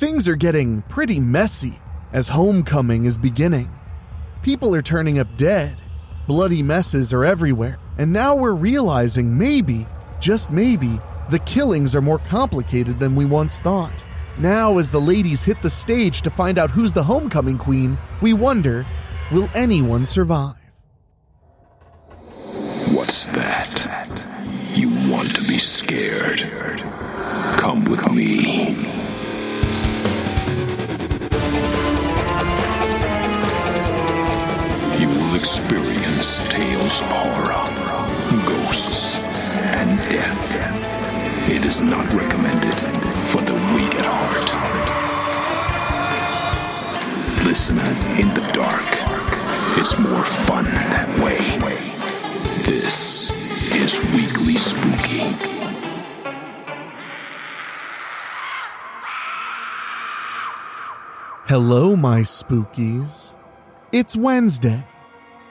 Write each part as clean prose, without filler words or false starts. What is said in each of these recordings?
things are getting pretty messy as homecoming is beginning. People are turning up dead, bloody messes are everywhere, and now we're realizing maybe, just maybe, the killings are more complicated than we once thought. Now, as the ladies hit the stage to find out who's the homecoming queen, we wonder, will anyone survive? What's that? You want to be scared? Come with me. You will experience tales of horror, ghosts, and death. It is not recommended for the weak at heart. Listen in the dark. It's more fun that way. This is Weekly Spooky. Hello, my spookies. It's Wednesday,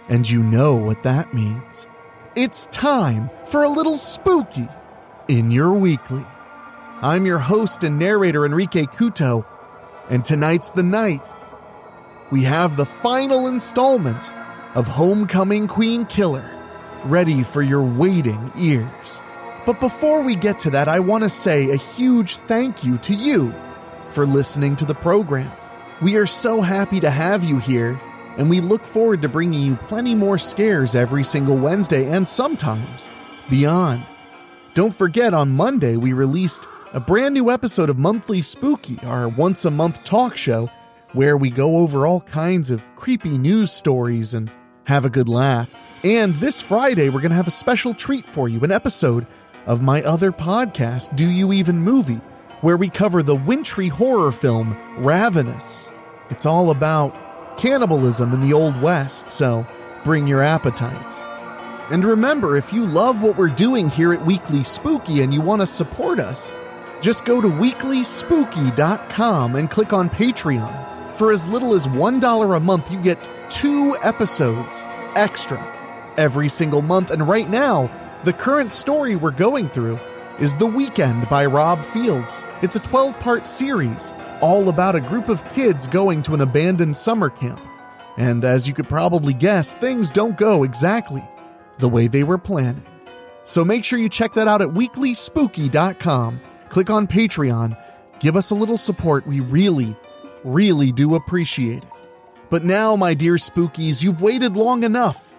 and you know what that means. It's time for a little spooky in your weekly. I'm your host and narrator, Enrique Couto, and tonight's the night. We have the final installment of Homecoming Queen Killer, ready for your waiting ears. But before we get to that, I want to say a huge thank you to you for listening to the program. We are so happy to have you here, and we look forward to bringing you plenty more scares every single Wednesday and sometimes beyond. Don't forget, on Monday we released a brand new episode of Monthly Spooky, our once-a-month talk show, where we go over all kinds of creepy news stories and have a good laugh. And this Friday, we're going to have a special treat for you, an episode of my other podcast, Do You Even Movie, where we cover the wintry horror film Ravenous. It's all about cannibalism in the Old West, so bring your appetites. And remember, if you love what we're doing here at Weekly Spooky and you want to support us, just go to weeklyspooky.com and click on Patreon. For as little as $1 a month, you get 2 episodes extra every single month. And right now, the current story we're going through is The Weekend by Rob Fields. It's a 12-part series all about a group of kids going to an abandoned summer camp. And as you could probably guess, things don't go exactly the way they were planning. So make sure you check that out at weeklyspooky.com. Click on Patreon. Give us a little support. We really do appreciate it. But now, my dear spookies, you've waited long enough.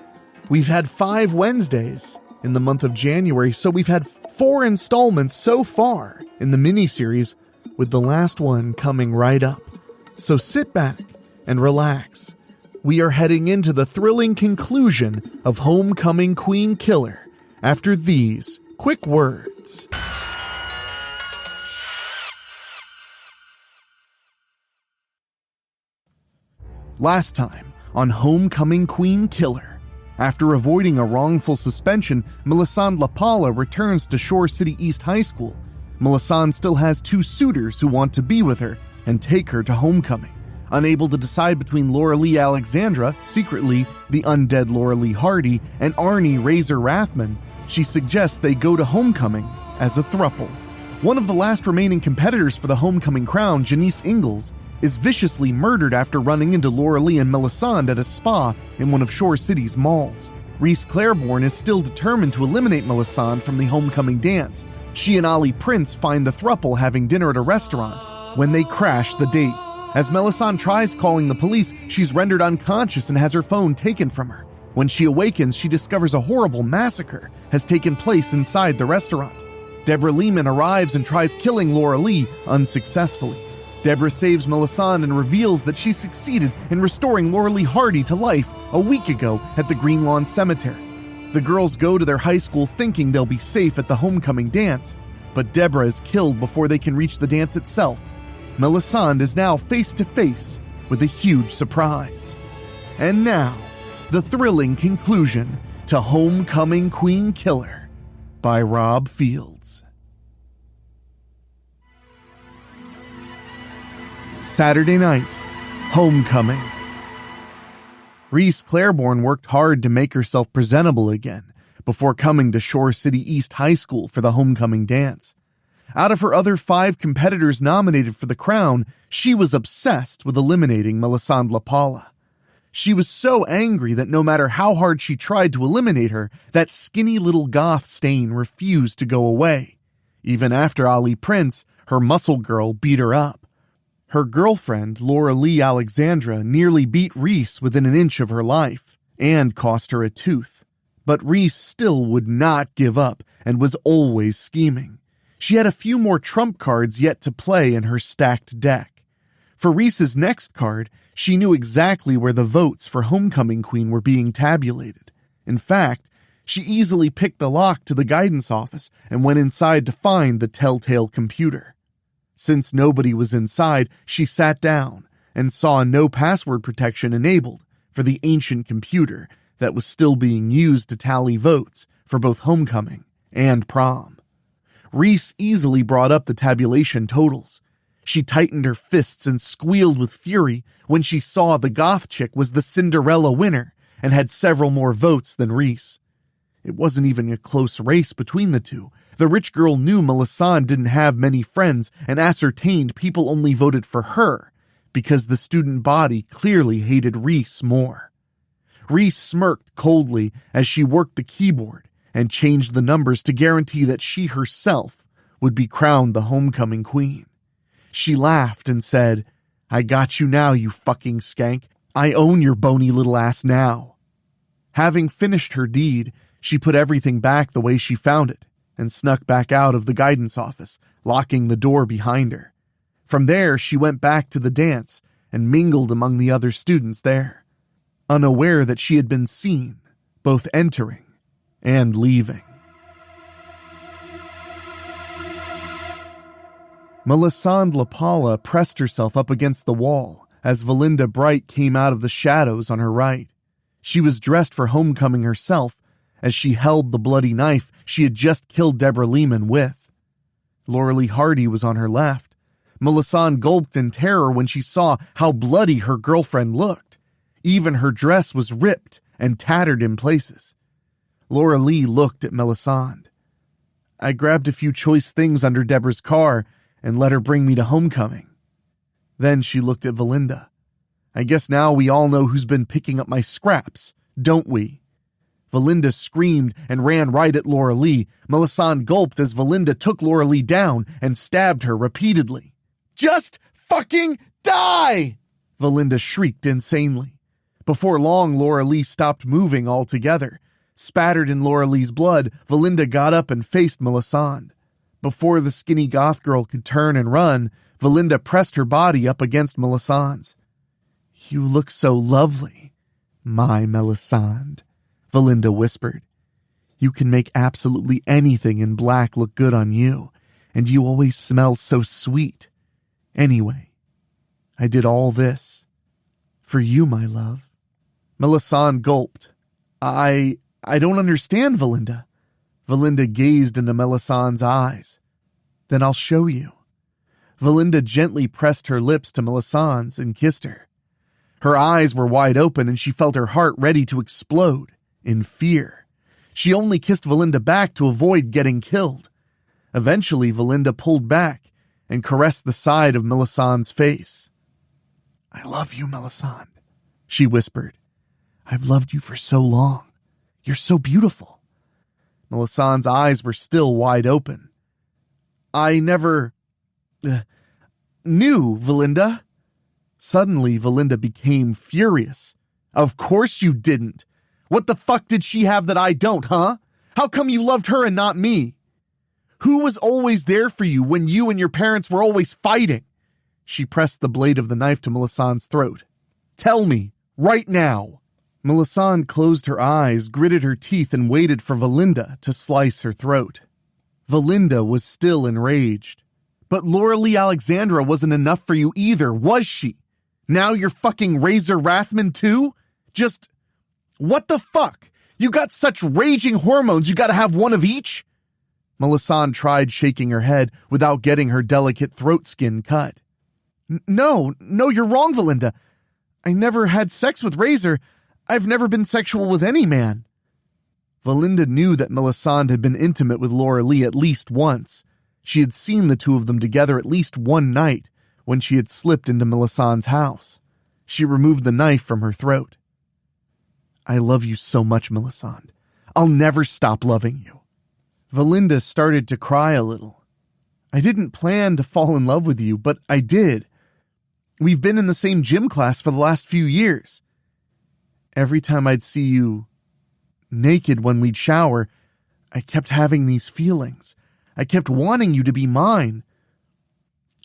We've had 5 Wednesdays in the month of January, so we've had 4 installments so far in the miniseries, with the last one coming right up. So sit back and relax. We are heading into the thrilling conclusion of Homecoming Queen Killer after these quick words. Last time on Homecoming Queen Killer, after avoiding a wrongful suspension, Melisande LaPala returns to Shore City East High School. Melisande still has 2 suitors who want to be with her and take her to homecoming. Unable to decide between Laura Lee Alexandra, secretly the undead Laura Lee Hardy, and Arnie Razor Rathman, she suggests they go to homecoming as a throuple. One of the last remaining competitors for the homecoming crown, Janice Ingalls, is viciously murdered after running into Laura Lee and Melisande at a spa in one of Shore City's malls. Reese Claiborne is still determined to eliminate Melisande from the homecoming dance. She and Ollie Prince find the throuple having dinner at a restaurant when they crash the date. As Melisande tries calling the police, she's rendered unconscious and has her phone taken from her. When she awakens, she discovers a horrible massacre has taken place inside the restaurant. Deborah Lehman arrives and tries killing Laura Lee unsuccessfully. Deborah saves Melisande and reveals that she succeeded in restoring Laura Lee Hardy to life a week ago at the Green Lawn Cemetery. The girls go to their high school thinking they'll be safe at the homecoming dance, but Deborah is killed before they can reach the dance itself. Melisande is now face to face with a huge surprise. And now, the thrilling conclusion to Homecoming Queen Killer by Rob Fields. Saturday night, homecoming. Reese Claiborne worked hard to make herself presentable again before coming to Shore City East High School for the homecoming dance. Out of her other 5 competitors nominated for the crown, she was obsessed with eliminating Melisande Lapala. She was so angry that no matter how hard she tried to eliminate her, that skinny little goth stain refused to go away. Even after Ali Prince, her muscle girl, beat her up. Her girlfriend, Laura Lee Alexandra, nearly beat Reese within an inch of her life, and cost her a tooth. But Reese still would not give up and was always scheming. She had a few more trump cards yet to play in her stacked deck. For Reese's next card, she knew exactly where the votes for Homecoming Queen were being tabulated. In fact, she easily picked the lock to the guidance office and went inside to find the telltale computer. Since nobody was inside, she sat down and saw no password protection enabled for the ancient computer that was still being used to tally votes for both Homecoming and Prom. Reese easily brought up the tabulation totals. She tightened her fists and squealed with fury when she saw the goth chick was the Cinderella winner and had several more votes than Reese. It wasn't even a close race between the two. The rich girl knew Melisande didn't have many friends and ascertained people only voted for her because the student body clearly hated Reese more. Reese smirked coldly as she worked the keyboard and changed the numbers to guarantee that she herself would be crowned the Homecoming Queen. She laughed and said, "I got you now, you fucking skank. I own your bony little ass now." Having finished her deed, she put everything back the way she found it and snuck back out of the guidance office, locking the door behind her. From there, she went back to the dance and mingled among the other students there, unaware that she had been seen, both entering and leaving. Melisande Lapala pressed herself up against the wall as Valinda Bright came out of the shadows on her right. She was dressed for Homecoming herself as she held the bloody knife she had just killed Deborah Lehman with. Laura Lee Hardy was on her left. Melisande gulped in terror when she saw how bloody her girlfriend looked. Even her dress was ripped and tattered in places. Laura Lee looked at Melisande. "I grabbed a few choice things under Deborah's car and let her bring me to Homecoming." Then she looked at Valinda. "I guess now we all know who's been picking up my scraps, don't we?" Valinda screamed and ran right at Laura Lee. Melisande gulped as Valinda took Laura Lee down and stabbed her repeatedly. "Just fucking die!" Valinda shrieked insanely. Before long, Laura Lee stopped moving altogether. Spattered in Laura Lee's blood, Valinda got up and faced Melisande. Before the skinny goth girl could turn and run, Valinda pressed her body up against Melisandre's. "You look so lovely, my Melisande," Valinda whispered. "You can make absolutely anything in black look good on you, and you always smell so sweet. Anyway, I did all this for you, my love." Melisande gulped. I don't understand, Valinda." Valinda gazed into Melisandre's eyes. "Then I'll show you." Valinda gently pressed her lips to Melisandre's and kissed her. Her eyes were wide open and she felt her heart ready to explode in fear. She only kissed Valinda back to avoid getting killed. Eventually, Valinda pulled back and caressed the side of Melisandre's face. "I love you, Melisande," she whispered. "I've loved you for so long. You're so beautiful." Melisandre's eyes were still wide open. "I never knew, Valinda." Suddenly, Valinda became furious. "Of course you didn't. What the fuck did she have that I don't, huh? How come you loved her and not me? Who was always there for you when you and your parents were always fighting?" She pressed the blade of the knife to Melisandre's throat. "Tell me, right now." Melisande closed her eyes, gritted her teeth, and waited for Valinda to slice her throat. Valinda was still enraged. "But Laura Lee Alexandra wasn't enough for you either, was she? Now you're fucking Razor Rathman too? Just, what the fuck? You got such raging hormones, you gotta have one of each?" Melisande tried shaking her head without getting her delicate throat skin cut. No, you're wrong, Valinda. I never had sex with Razor. I've never been sexual with any man." Valinda knew that Melisande had been intimate with Laura Lee at least once. She had seen the two of them together at least one night when she had slipped into Melisandre's house. She removed the knife from her throat. I love you so much, Melisandre. I'll never stop loving you. Valinda started to cry a little. I didn't plan to fall in love with you, but I did. We've been in the same gym class for the last few years. Every time I'd see you naked when we'd shower, I kept having these feelings. I kept wanting you to be mine.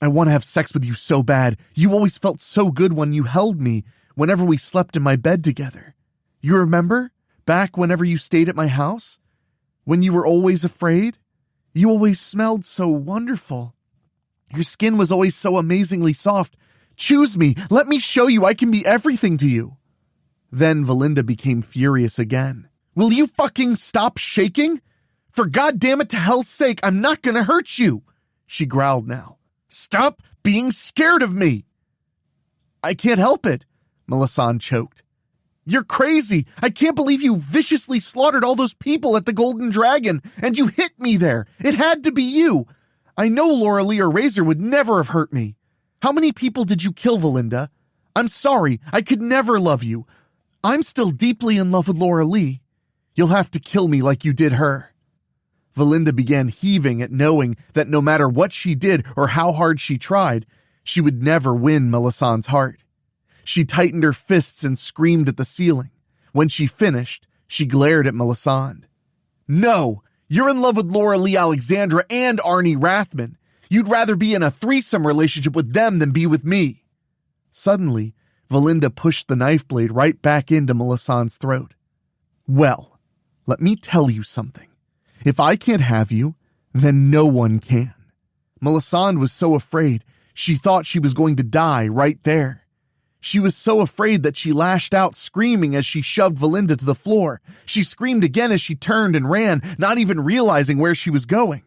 I want to have sex with you so bad. You always felt so good when you held me, whenever we slept in my bed together. You remember? Back whenever you stayed at my house? When you were always afraid? You always smelled so wonderful. Your skin was always so amazingly soft. Choose me. Let me show you I can be everything to you. Then Valinda became furious again. Will you fucking stop shaking? For goddamn it, to hell's sake, I'm not gonna hurt you, she growled now. Stop being scared of me. I can't help it, Melisandre choked. You're crazy. I can't believe you viciously slaughtered all those people at the Golden Dragon, and you hit me there. It had to be you. I know Laura-Lee or Razor would never have hurt me. How many people did you kill, Valinda? I'm sorry. I could never love you. I'm still deeply in love with Laura-Lee. You'll have to kill me like you did her. Valinda began heaving at knowing that no matter what she did or how hard she tried, she would never win Melisandre's heart. She tightened her fists and screamed at the ceiling. When she finished, she glared at Melisandre. No! You're in love with Laura-Lee Alexandra and Arnie Rathman. You'd rather be in a threesome relationship with them than be with me. Suddenly, Valinda pushed the knife blade right back into Melisandre's throat. Well, let me tell you something. If I can't have you, then no one can. Melisandre was so afraid, she thought she was going to die right there. She was so afraid that she lashed out screaming as she shoved Valinda to the floor. She screamed again as she turned and ran, not even realizing where she was going.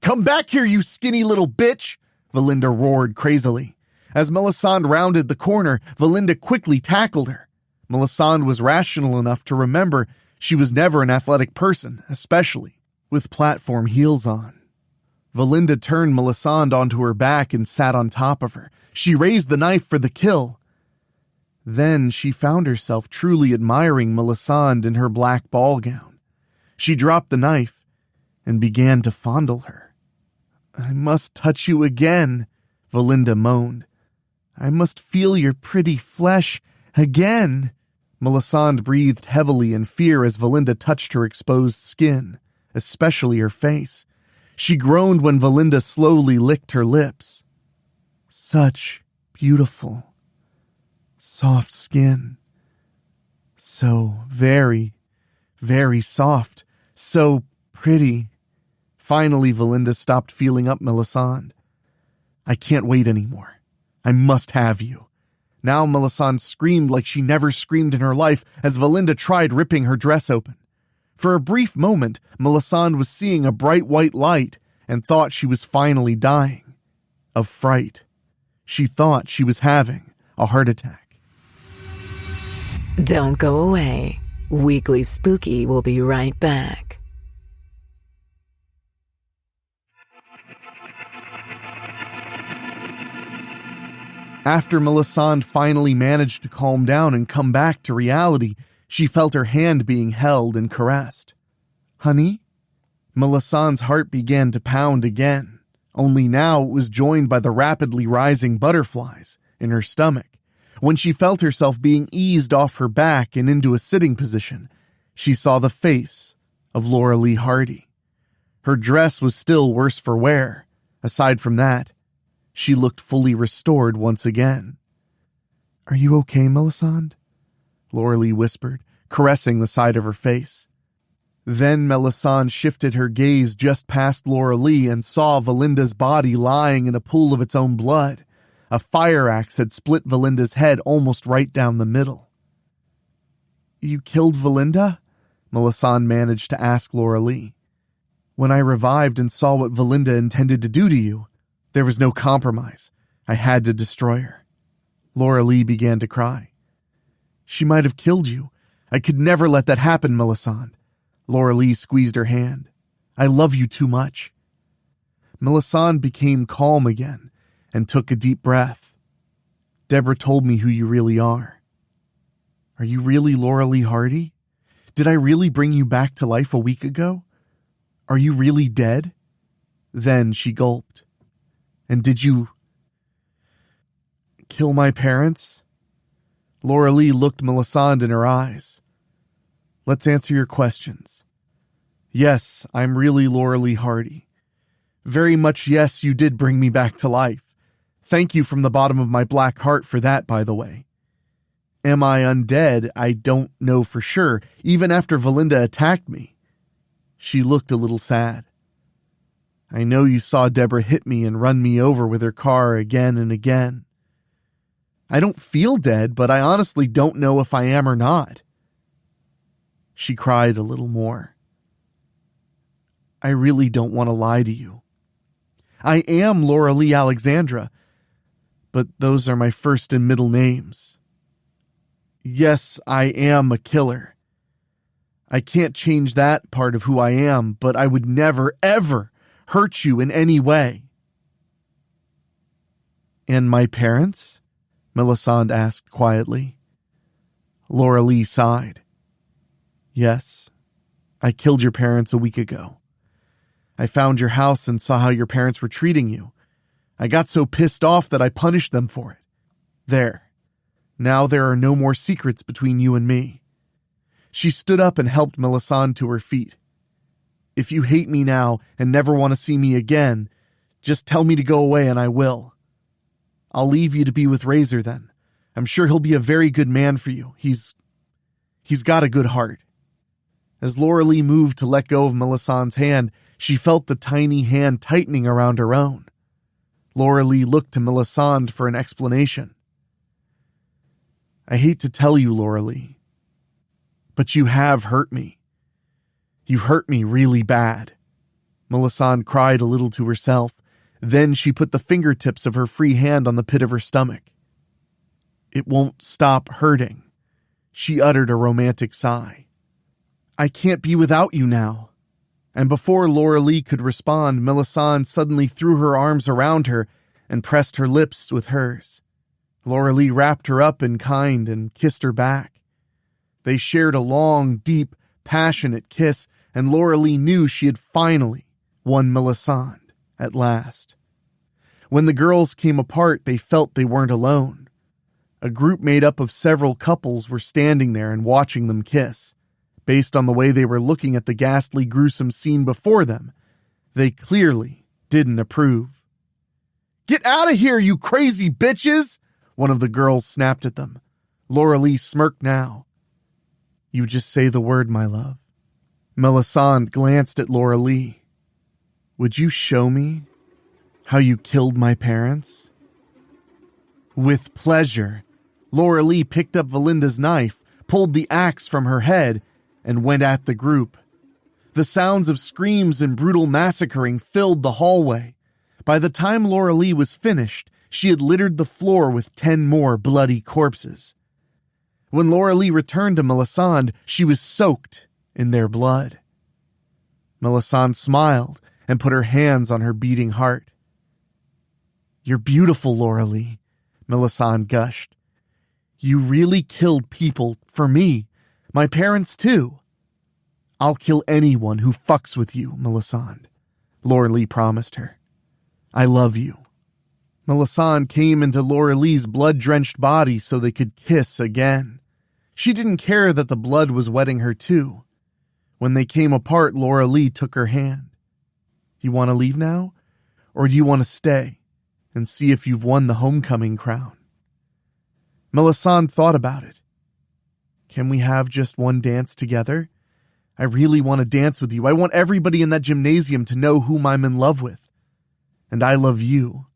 Come back here, you skinny little bitch, Valinda roared crazily. As Melisandre rounded the corner, Valinda quickly tackled her. Melisandre was rational enough to remember she was never an athletic person, especially with platform heels on. Valinda turned Melisandre onto her back and sat on top of her. She raised the knife for the kill. Then she found herself truly admiring Melisandre in her black ball gown. She dropped the knife and began to fondle her. I must touch you again, Valinda moaned. I must feel your pretty flesh again. Melisandre breathed heavily in fear as Valinda touched her exposed skin, especially her face. She groaned when Valinda slowly licked her lips. Such beautiful, soft skin. So very, very soft. So pretty. Finally, Valinda stopped feeling up Melisandre. I can't wait anymore. I must have you. Now Melisandre screamed like she never screamed in her life as Valinda tried ripping her dress open. For a brief moment, Melisandre was seeing a bright white light and thought she was finally dying. Of fright. She thought she was having a heart attack. Don't go away. Weekly Spooky will be right back. After Melisandre finally managed to calm down and come back to reality, she felt her hand being held and caressed. Honey? Melisandre's heart began to pound again, only now it was joined by the rapidly rising butterflies in her stomach. When she felt herself being eased off her back and into a sitting position, she saw the face of Laura-Lee Hardy. Her dress was still worse for wear. Aside from that, she looked fully restored once again. Are you okay, Melisandre? Laura-Lee whispered, caressing the side of her face. Then Melisandre shifted her gaze just past Laura-Lee and saw Valinda's body lying in a pool of its own blood. A fire axe had split Valinda's head almost right down the middle. You killed Valinda? Melisandre managed to ask Laura-Lee. When I revived and saw what Valinda intended to do to you, there was no compromise. I had to destroy her. Laura-Lee began to cry. She might have killed you. I could never let that happen, Melisandre. Laura-Lee squeezed her hand. I love you too much. Melisande became calm again and took a deep breath. Deborah told me who you really are. Are you really Laura Lee Hardy? Did I really bring you back to life a week ago? Are you really dead? Then she gulped. And did you kill my parents? Laura Lee looked Melisande in her eyes. Let's answer your questions. Yes, I'm really Laura Lee Hardy. Very much yes, you did bring me back to life. Thank you from the bottom of my black heart for that, by the way. Am I undead? I don't know for sure, even after Valinda attacked me. She looked a little sad. I know you saw Deborah hit me and run me over with her car again and again. I don't feel dead, but I honestly don't know if I am or not. She cried a little more. I really don't want to lie to you. I am Laura Lee Alexandra, but those are my first and middle names. Yes, I am a killer. I can't change that part of who I am, but I would never, ever hurt you in any way. And my parents? Melisande asked quietly. Laura Lee sighed. Yes, I killed your parents a week ago. I found your house and saw how your parents were treating you. I got so pissed off that I punished them for it. There. Now there are no more secrets between you and me. She stood up and helped Melisande to her feet. If you hate me now and never want to see me again, just tell me to go away and I will. I'll leave you to be with Razor then. I'm sure he'll be a very good man for you. He's got a good heart. As Laura Lee moved to let go of Melisandre's hand, she felt the tiny hand tightening around her own. Laura Lee looked to Melisande for an explanation. I hate to tell you, Laura Lee, but you have hurt me. You've hurt me really bad. Melisande cried a little to herself. Then she put the fingertips of her free hand on the pit of her stomach. It won't stop hurting. She uttered a romantic sigh. I can't be without you now. And before Laura Lee could respond, Melisande suddenly threw her arms around her and pressed her lips with hers. Laura Lee wrapped her up in kind and kissed her back. They shared a long, deep, passionate kiss, and Laura Lee knew she had finally won Melisande at last. When the girls came apart, they felt they weren't alone. A group made up of several couples were standing there and watching them kiss. Based on the way they were looking at the ghastly, gruesome scene before them, they clearly didn't approve. Get out of here, you crazy bitches! One of the girls snapped at them. Laura Lee smirked now. You just say the word, my love. Melisande glanced at Laura Lee. Would you show me how you killed my parents? With pleasure. Laura Lee picked up Valinda's knife, pulled the axe from her head, and went at the group. The sounds of screams and brutal massacring filled the hallway. By the time Laura Lee was finished, she had littered the floor with 10 more bloody corpses. When Laura Lee returned to Melisande, she was soaked in their blood. Melisande smiled and put her hands on her beating heart. You're beautiful, Laura Lee, Melisande gushed. You really killed people for me, my parents too. I'll kill anyone who fucks with you, Melisande, Laura Lee promised her. I love you. Melisande came into Laura Lee's blood-drenched body so they could kiss again. She didn't care that the blood was wetting her too. When they came apart, Laura Lee took her hand. You want to leave now? Or do you want to stay and see if you've won the homecoming crown? Melisande thought about it. Can we have just one dance together? I really want to dance with you. I want everybody in that gymnasium to know whom I'm in love with. And I love you,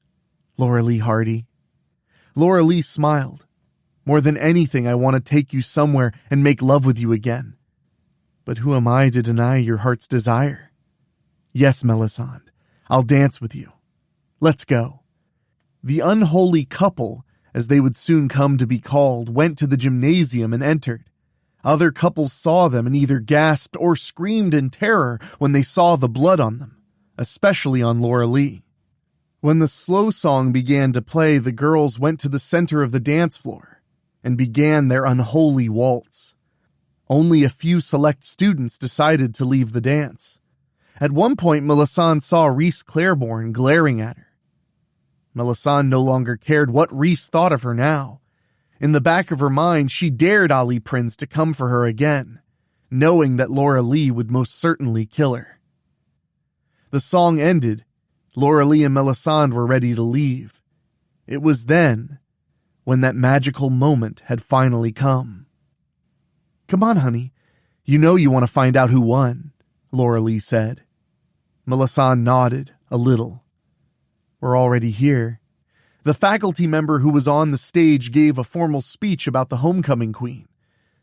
Laura Lee Hardy. Laura Lee smiled. More than anything, I want to take you somewhere and make love with you again. But who am I to deny your heart's desire? Yes, Melisande, I'll dance with you. Let's go. The unholy couple, as they would soon come to be called, went to the gymnasium and entered. Other couples saw them and either gasped or screamed in terror when they saw the blood on them. especially on Laura Lee. When the slow song began to play, the girls went to the center of the dance floor and began their unholy waltz. Only a few select students decided to leave the dance. At one point, Melisande saw Rhys Claiborne glaring at her. Melisande no longer cared what Rhys thought of her now. In the back of her mind, she dared Ali Prinz to come for her again, knowing that Laura Lee would most certainly kill her. The song ended. Laura Lee and Melisande were ready to leave. It was then when that magical moment had finally come. "Come on, honey. You know you want to find out who won," Laura Lee said. Melisande nodded a little. "We're already here." The faculty member who was on the stage gave a formal speech about the homecoming queen,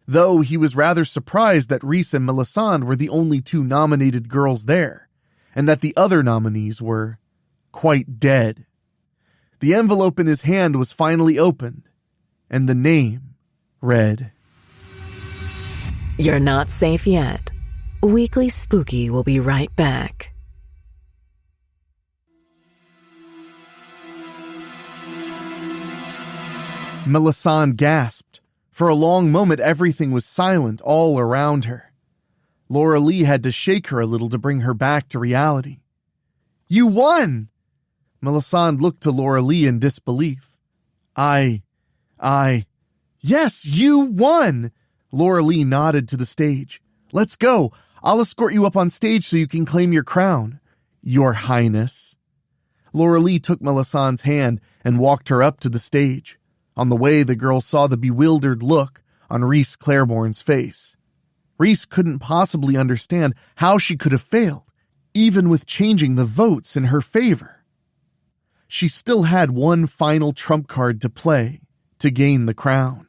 though he was rather surprised that Rhys and Melisande were the only two nominated girls there, and that the other nominees were quite dead. The envelope in his hand was finally opened, and the name read, You're not safe yet. Weekly Spooky will be right back. Melisande gasped. For a long moment, everything was silent all around her. Laura Lee had to shake her a little to bring her back to reality. "You won!" Melisande looked to Laura Lee in disbelief. Yes, you won!" Laura Lee nodded to the stage. "Let's go. I'll escort you up on stage so you can claim your crown, Your Highness." Laura Lee took Melisandre's hand and walked her up to the stage. On the way, the girl saw the bewildered look on Rhys Claiborne's face. Rhys couldn't possibly understand how she could have failed, even with changing the votes in her favor. She still had one final trump card to play to gain the crown.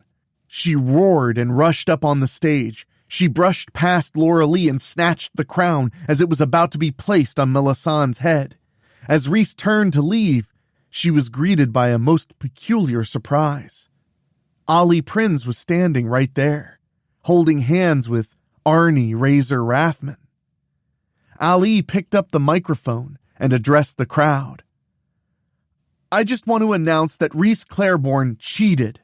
She roared and rushed up on the stage. She brushed past Laura Lee and snatched the crown as it was about to be placed on Melisandre's head. As Rhys turned to leave, she was greeted by a most peculiar surprise. Ali Prinz was standing right there, holding hands with Arnie Razor Rathman. Ali picked up the microphone and addressed the crowd. "I just want to announce that Rhys Claiborne cheated.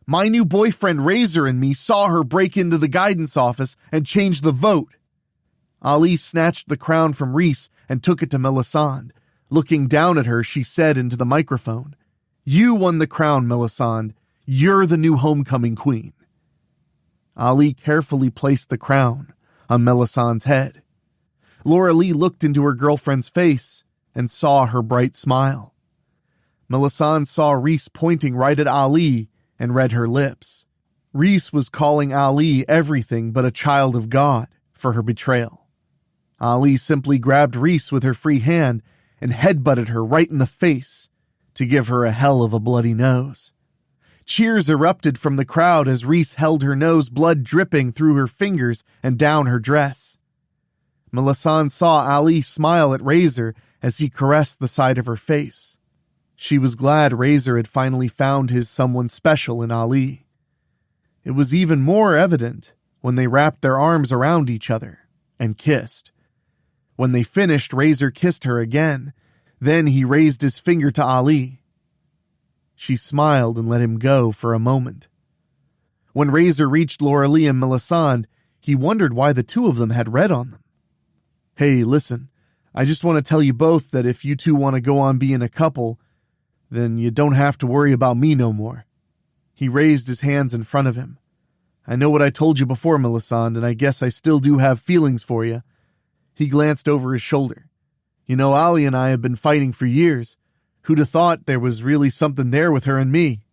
My new boyfriend Razor and me saw her break into the guidance office and change the vote." Ali snatched the crown from Rhys and took it to Melisande. Looking down at her, she said into the microphone, "You won the crown, Melisande. You're the new homecoming queen." Ali carefully placed the crown on Melisandre's head. Laura Lee looked into her girlfriend's face and saw her bright smile. Melisande saw Rhys pointing right at Ali and read her lips. Rhys was calling Ali everything but a child of God for her betrayal. Ali simply grabbed Rhys with her free hand and headbutted her right in the face to give her a hell of a bloody nose. Cheers erupted from the crowd as Rhys held her nose, blood dripping through her fingers and down her dress. Melisande saw Ali smile at Razor as he caressed the side of her face. She was glad Razor had finally found his someone special in Ali. It was even more evident when they wrapped their arms around each other and kissed. When they finished, Razor kissed her again. Then he raised his finger to Ali. She smiled and let him go for a moment. When Razor reached Laura Lee and Melisande, he wondered why the two of them had red on them. "Hey, listen, I just want to tell you both that if you two want to go on being a couple, then you don't have to worry about me no more." He raised his hands in front of him. "I know what I told you before, Melisande, and I guess I still do have feelings for you." He glanced over his shoulder. "You know, Ali and I have been fighting for years. Who'd have thought there was really something there with her and me?"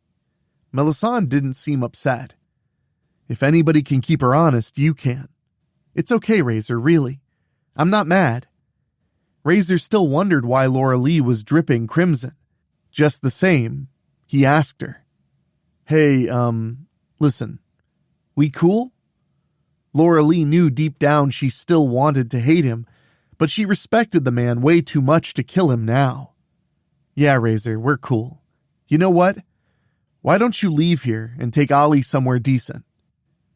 Melisande didn't seem upset. "If anybody can keep her honest, you can. It's okay, Razor, really. I'm not mad." Razor still wondered why Laura Lee was dripping crimson. Just the same, he asked her, "Hey, listen, we cool?" Laura Lee knew deep down she still wanted to hate him, but she respected the man way too much to kill him now. "Yeah, Razor, we're cool. You know what? Why don't you leave here and take Ali somewhere decent?"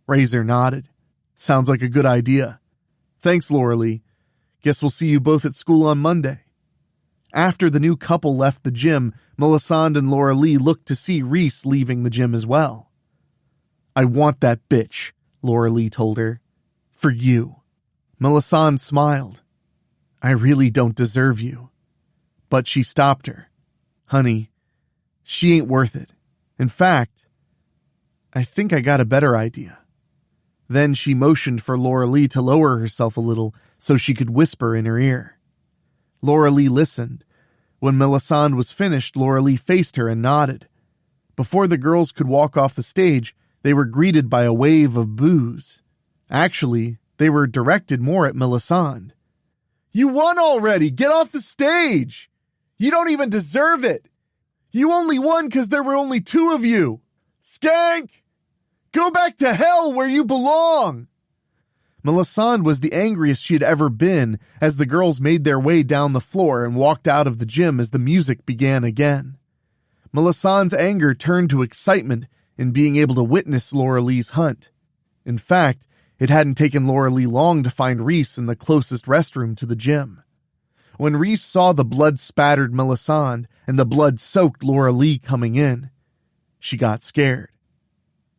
Razor nodded. "Sounds like a good idea. Thanks, Laura Lee. Guess we'll see you both at school on Monday. After the new couple left the gym, Melisande and Laura Lee looked to see Reese leaving the gym as well. I want that bitch, Laura Lee told her. For you. Melisande smiled. I really don't deserve you. But she stopped her. Honey, she ain't worth it. In fact, I think I got a better idea. Then she motioned for Laura Lee to lower herself a little so she could whisper in her ear. Laura Lee listened. When Melisande was finished, Laura Lee faced her and nodded. Before the girls could walk off the stage, they were greeted by a wave of boos. Actually, they were directed more at Melisande. You won already! Get off the stage! You don't even deserve it! You only won because there were only 2 of you! Skank! Go back to hell where you belong! Melisande was the angriest she had ever been as the girls made their way down the floor and walked out of the gym as the music began again. Melisandre's anger turned to excitement in being able to witness Laura Lee's hunt. In fact, it hadn't taken Laura Lee long to find Reese in the closest restroom to the gym. When Reese saw the blood-spattered Melisande and the blood-soaked Laura Lee coming in, she got scared.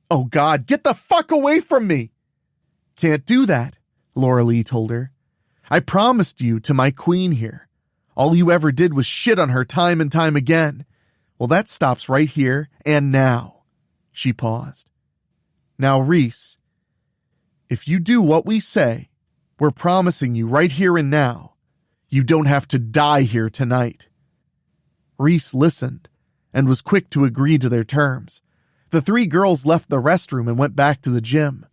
Oh God, get the fuck away from me! Can't do that, Laura Lee told her. I promised you to my queen here. All you ever did was shit on her time and time again. Well, that stops right here and now. She paused. Now, Reese, if you do what we say, we're promising you right here and now, you don't have to die here tonight. Reese listened and was quick to agree to their terms. The 3 girls left the restroom and went back to the gym.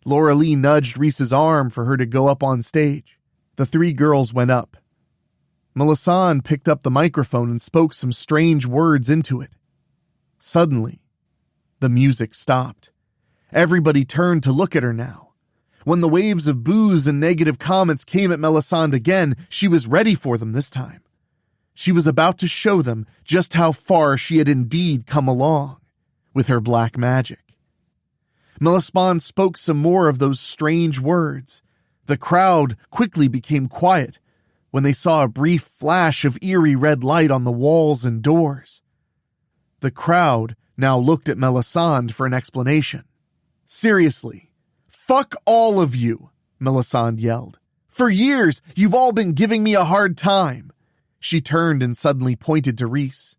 Laura Lee nudged Reese's arm for her to go up on stage. The 3 girls went up. Melisande picked up the microphone and spoke some strange words into it. Suddenly, the music stopped. Everybody turned to look at her now. When the waves of boos and negative comments came at Melisande again, she was ready for them this time. She was about to show them just how far she had indeed come along with her black magic. Melisande spoke some more of those strange words. The crowd quickly became quiet when they saw a brief flash of eerie red light on the walls and doors. The crowd now looked at Melisande for an explanation. Seriously, fuck all of you, Melisande yelled. For years, you've all been giving me a hard time. She turned and suddenly pointed to Reese.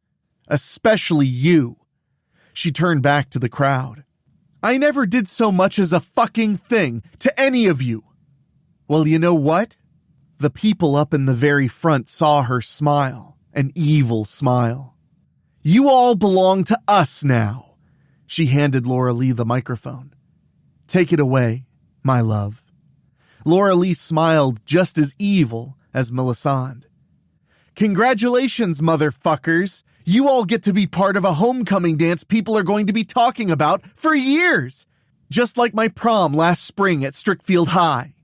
Especially you. She turned back to the crowd. I never did so much as a fucking thing to any of you. Well, you know what? The people up in the very front saw her smile, an evil smile. You all belong to us now. She handed Laura Lee the microphone. Take it away, my love. Laura Lee smiled just as evil as Melisande. Congratulations, motherfuckers. You all get to be part of a homecoming dance people are going to be talking about for years. Just like my prom last spring at Strickfield High.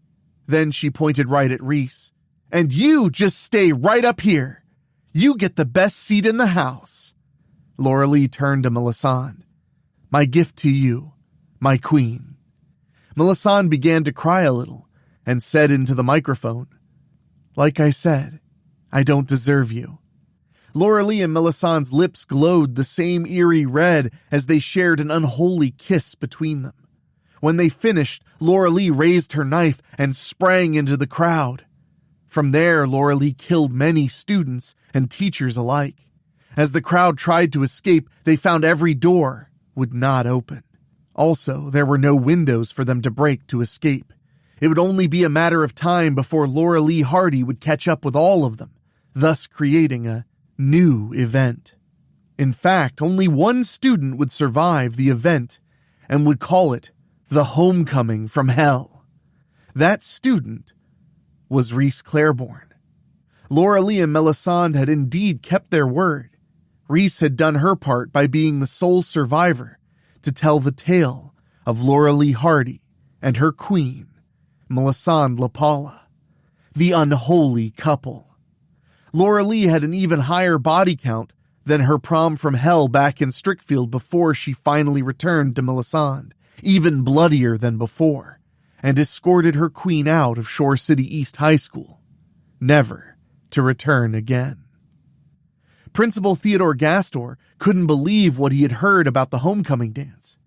Then she pointed right at Reese. And you just stay right up here. You get the best seat in the house. Laura Lee turned to Melisande. My gift to you, my queen. Melisande began to cry a little and said into the microphone, like I said, I don't deserve you. Laura Lee and Melisandre's lips glowed the same eerie red as they shared an unholy kiss between them. When they finished, Laura Lee raised her knife and sprang into the crowd. From there, Laura Lee killed many students and teachers alike. As the crowd tried to escape, they found every door would not open. Also, there were no windows for them to break to escape. It would only be a matter of time before Laura Lee Hardy would catch up with all of them, thus creating a new event. In fact, only one student would survive the event and would call it the Homecoming from Hell. That student was Reese Claiborne. Laura Lee and Melisande had indeed kept their word. Reese had done her part by being the sole survivor to tell the tale of Laura Lee Hardy and her queen, Melisande LaPaula, the unholy couple. Laura Lee had an even higher body count than her prom from hell back in Strickfield before she finally returned to Melisande, even bloodier than before, and escorted her queen out of Shore City East High School. never to return again. Principal Theodore Gastor couldn't believe what he had heard about the homecoming dance.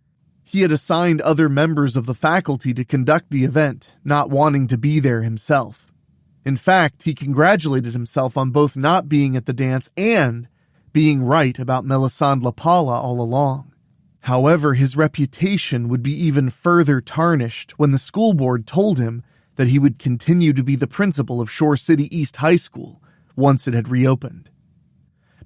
He had assigned other members of the faculty to conduct the event, not wanting to be there himself. In fact, he congratulated himself on both not being at the dance and being right about Melisande LaPaula all along. However, his reputation would be even further tarnished when the school board told him that he would continue to be the principal of Shore City East High School once it had reopened.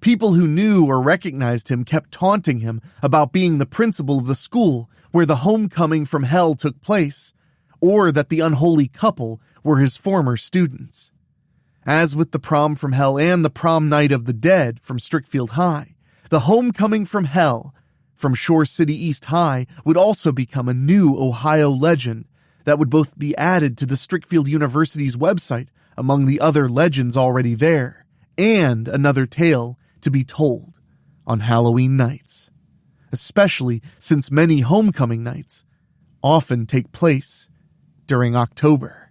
People who knew or recognized him kept taunting him about being the principal of the school where the homecoming from hell took place, or that the unholy couple were his former students. As with the prom from hell and the prom night of the dead from Strickfield High, the homecoming from hell from Shore City East High would also become a new Ohio legend that would both be added to the Strickfield University's website among the other legends already there, and another tale to be told on Halloween nights, especially since many homecoming nights often take place during October.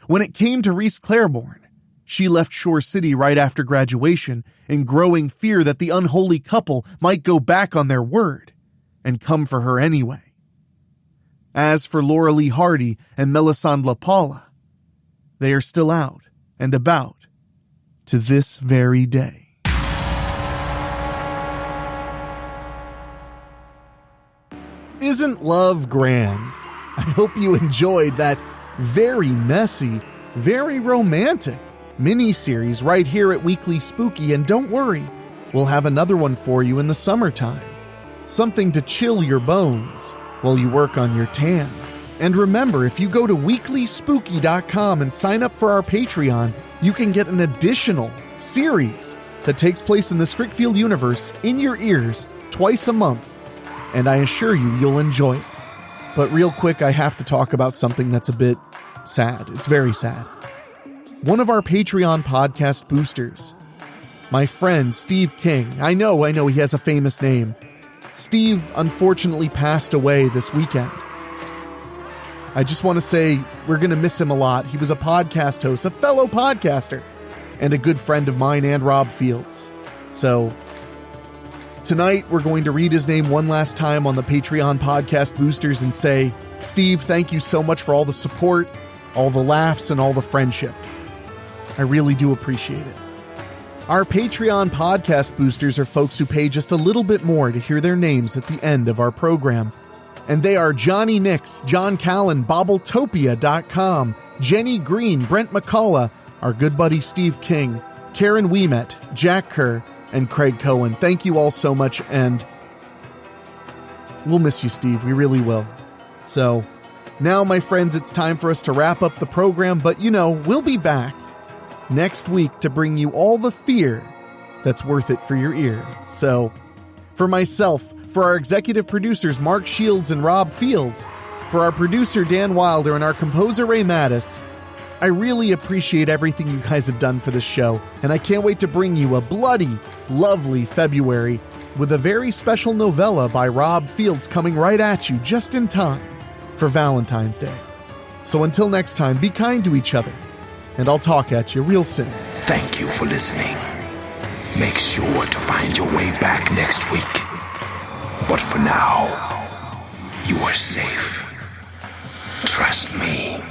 When it came to Reese Claiborne, she left Shore City right after graduation in growing fear that the unholy couple might go back on their word and come for her anyway. As for Laura Lee Hardy and Melisande LaPaula, they are still out and about to this very day. Isn't love grand? I hope you enjoyed that very messy, very romantic mini-series right here at Weekly Spooky, and don't worry, we'll have another one for you in the summertime. Something to chill your bones while you work on your tan. And remember, if you go to weeklyspooky.com and sign up for our Patreon, you can get an additional series that takes place in the Strickfield universe in your ears twice a month, and I assure you, you'll enjoy it. But real quick, I have to talk about something that's a bit sad. It's very sad. One of our Patreon podcast boosters, my friend Steve King, I know he has a famous name. Steve unfortunately passed away this weekend. I just want to say we're going to miss him a lot. He was a podcast host, a fellow podcaster, and a good friend of mine and Rob Fields. So tonight we're going to read his name one last time on the Patreon podcast boosters and say, Steve, thank you so much for all the support, all the laughs, and all the friendship. I really do appreciate it. Our Patreon podcast boosters are folks who pay just a little bit more to hear their names at the end of our program. And they are Johnny Nix, John Callan, Bobbletopia.com, Jenny Green, Brent McCullough, our good buddy Steve King, Karen Ouimet, Jack Kerr, and Craig Cohen. Thank you all so much, and we'll miss you, Steve. We really will. So now, my friends, it's time for us to wrap up the program, but we'll be back next week to bring you all the fear that's worth it for your ear. So, for myself, for our executive producers Mark Shields and Rob Fields, for our producer Dan Wilder, and our composer Ray Mattis, I really appreciate everything you guys have done for this show, and I can't wait to bring you a bloody, lovely February with a very special novella by Rob Fields coming right at you just in time for Valentine's Day. So until next time, be kind to each other, and I'll talk at you real soon. Thank you for listening. Make sure to find your way back next week. But for now, you are safe. Trust me.